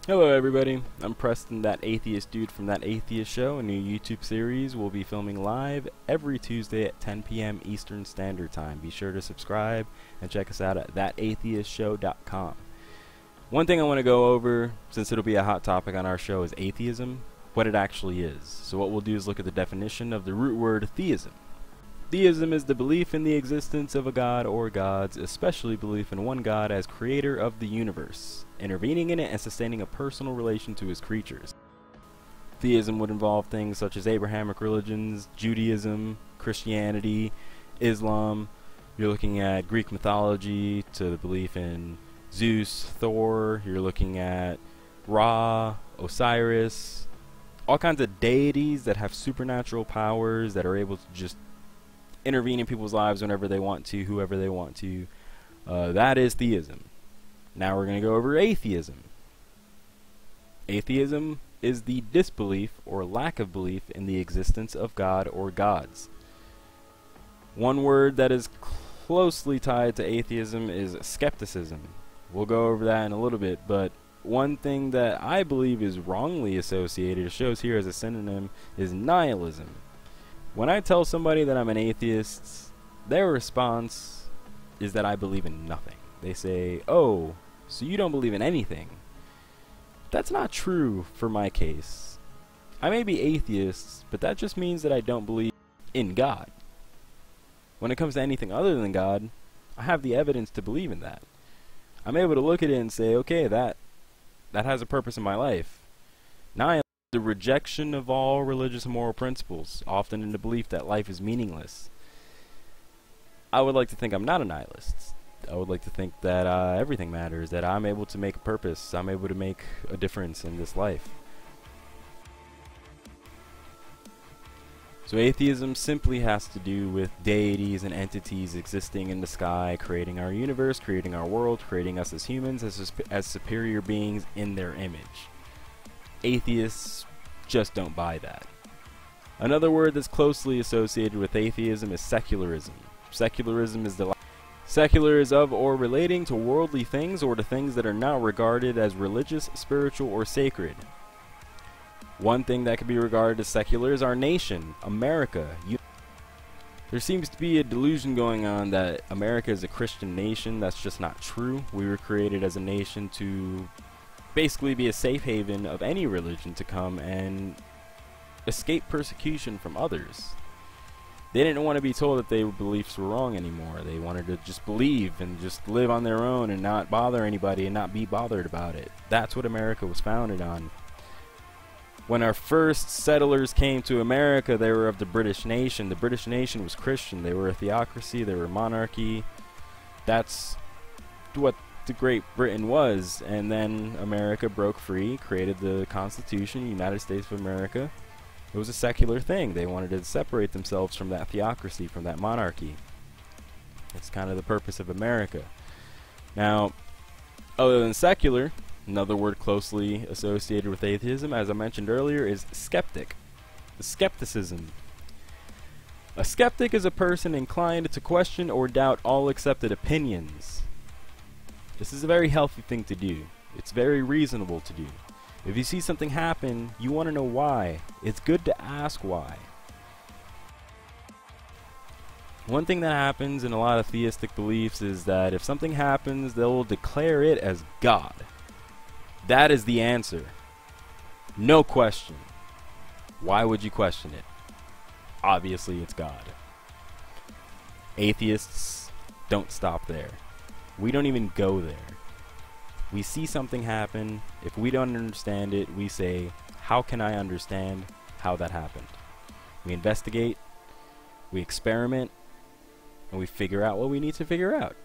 Hello everybody, I'm Preston, That Atheist Dude from That Atheist Show, a new YouTube series we'll be filming live every Tuesday at 10 p.m. Eastern Standard Time. Be sure to subscribe and check us out at thatatheistshow.com. One thing I want to go over, since it'll be a hot topic on our show, is atheism, what it actually is. So what we'll do is look at the definition of the root word theism. Theism is the belief in the existence of a god or gods, especially belief in one god as creator of the universe, intervening in it and sustaining a personal relation to his creatures. Theism would involve things such as Abrahamic religions, Judaism, Christianity, Islam. You're looking at Greek mythology to the belief in Zeus, Thor. You're looking at Ra, Osiris, all kinds of deities that have supernatural powers that are able to just intervene in people's lives whenever they want to, whoever they want to. That is theism. Now we're going to go over atheism. Atheism is the disbelief or lack of belief in the existence of God or gods. One word that is closely tied to atheism is skepticism. We'll go over that in a little bit, but one thing that I believe is wrongly associated, it shows here as a synonym, is nihilism. When I tell somebody that I'm an atheist, their response is that I believe in nothing. They say, "Oh, so you don't believe in anything?" That's not true for my case. I may be atheist, but that just means that I don't believe in God. When it comes to anything other than God, I have the evidence to believe in that. I'm able to look at it and say, okay, that has a purpose in my life. Now the rejection of all religious and moral principles, often in the belief that life is meaningless. I would like to think I'm not a nihilist. I would like to think that everything matters, that I'm able to make a purpose, I'm able to make a difference in this life. So atheism simply has to do with deities and entities existing in the sky, creating our universe, creating our world, creating us as humans, as superior beings in their image. Atheists just don't buy that. Another word that's closely associated with atheism is secularism. Secularism is secular is of or relating to worldly things or to things that are not regarded as religious, spiritual, or sacred. One thing that can be regarded as secular is our nation, America. There seems to be a delusion going on that America is a Christian nation. That's just not true. We were created as a nation to basically be a safe haven of any religion to come and escape persecution from others. They didn't want to be told that their beliefs were wrong anymore. They wanted to just believe and just live on their own and not bother anybody and not be bothered about it. That's what America was founded on. When our first settlers came to America, they were of the British nation. The British nation was Christian. They were a theocracy. They were a monarchy. That's what the Great Britain was. And then America broke free, created the Constitution, United States of America. It was a secular thing. They wanted to separate themselves from that theocracy, from that monarchy. It's kind of the purpose of America. Now, other than secular, another word closely associated with atheism, as I mentioned earlier, is skeptic. Skepticism. A skeptic is a person inclined to question or doubt all accepted opinions. This is a very healthy thing to do. It's very reasonable to do. If you see something happen, you want to know why. It's good to ask why. One thing that happens in a lot of theistic beliefs is that if something happens, they'll declare it as God. That is the answer. No question. Why would you question it? Obviously, it's God. Atheists don't stop there. We don't even go there. We see something happen. If we don't understand it, we say, how can I understand how that happened? We investigate, we experiment, and we figure out what we need to figure out.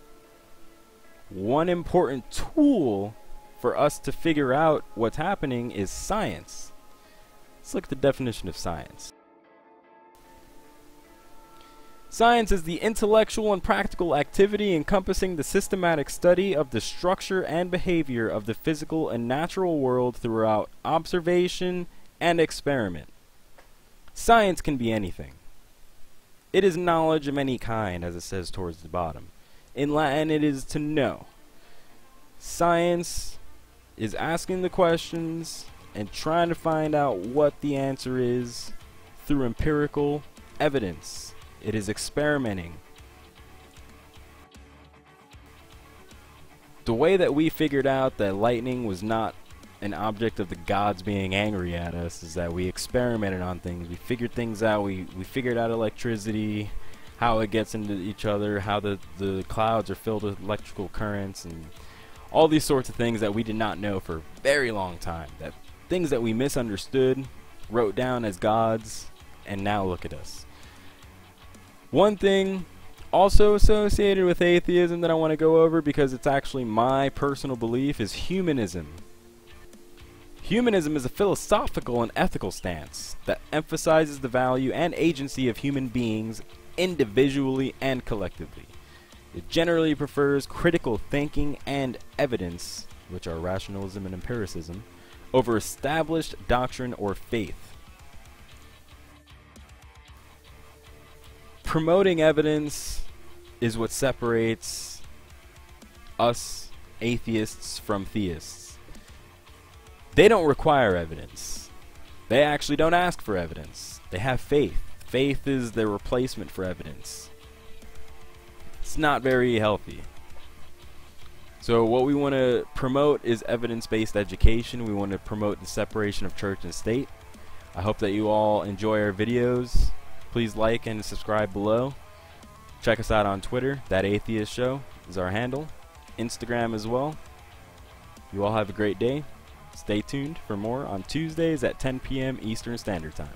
One important tool for us to figure out what's happening is science. Let's look at the definition of science. Science is the intellectual and practical activity encompassing the systematic study of the structure and behavior of the physical and natural world throughout observation and experiment. Science can be anything. It is knowledge of any kind, as it says towards the bottom. In Latin, it is to know. Science is asking the questions and trying to find out what the answer is through empirical evidence. It is experimenting. The way that we figured out that lightning was not an object of the gods being angry at us is that we experimented on things. We figured things out. We figured out electricity, how it gets into each other, how the clouds are filled with electrical currents, and all these sorts of things that we did not know for a very long time. That things that we misunderstood, wrote down as gods, and now look at us. One thing also associated with atheism that I want to go over, because it's actually my personal belief, is humanism. Humanism is a philosophical and ethical stance that emphasizes the value and agency of human beings individually and collectively. It generally prefers critical thinking and evidence, which are rationalism and empiricism, over established doctrine or faith. Promoting evidence is what separates us atheists from theists. They don't require evidence. They actually don't ask for evidence. They have faith. Faith is their replacement for evidence. It's not very healthy. So what we want to promote is evidence-based education. We want to promote the separation of church and state. I hope that you all enjoy our videos. Please like and subscribe below. Check us out on Twitter. That Atheist Show is our handle. Instagram as well. You all have a great day. Stay tuned for more on Tuesdays at 10 p.m. Eastern Standard Time.